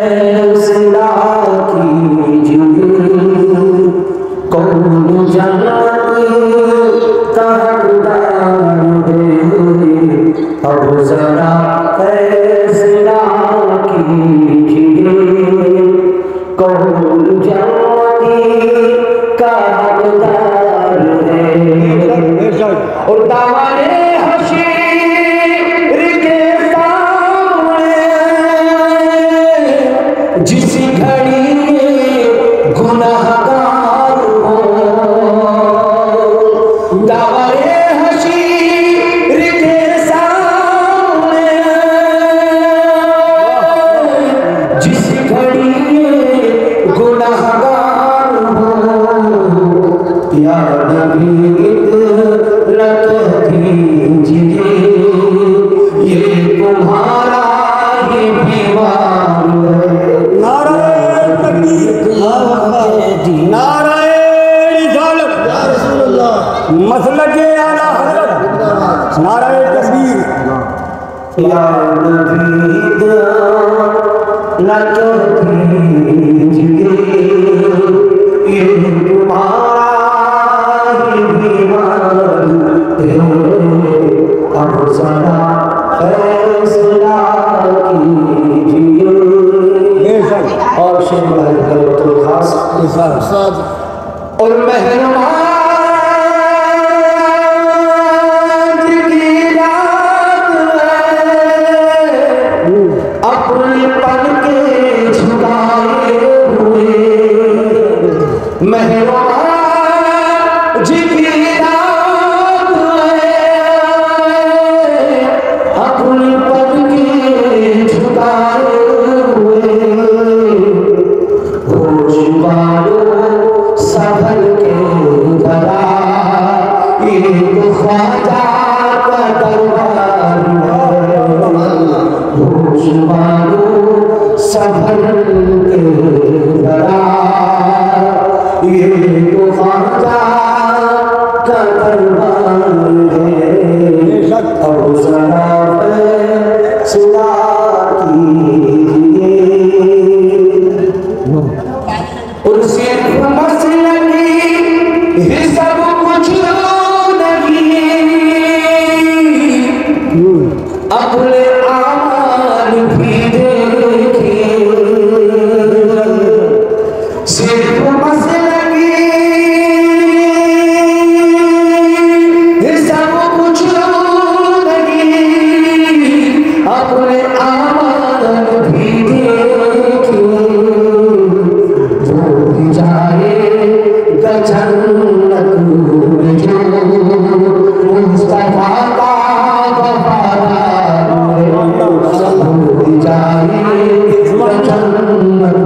फैसला कीजिए कौन जाने का हकदार है, अब जरा फैसला कीजिए कौन जाने का हकदार है। और दामने जिस घड़ी में गुनाहगार हो, दावरे हशीर के सामने जिस घड़ी में गुनाहगार हो, या नबी इतरत कीजिए ये तुम्हारा ही बीमार है। मसलके आला हज़रत नाराए तकबीर। या नबी लक कीजिए ये तुम्हारा ही बीमार है, अब जरा फैसला कीजिए। और शेर खास और मेहरबान अपने पन के झुकाए हुए मेहरबान जी की रात अपने पन के झुकाए हुए होश वालों संभल के जरा ये तो ख्वाजा का दरबार है। होश वालों संभल के जरा ये तो ख्वाजा का दरबार है। अब जरा फैसला कीजिए और सिर्फ मसलकी ही सब कुछ नहीं, अपने आमाल भी देखिए। सिर्फ मसलकी ही सब कुछ नहीं, अपने आमाल भी देखिए। जाएगा जन्नत में जो मुस्तफा का वफादार है, जाएगा जन्नत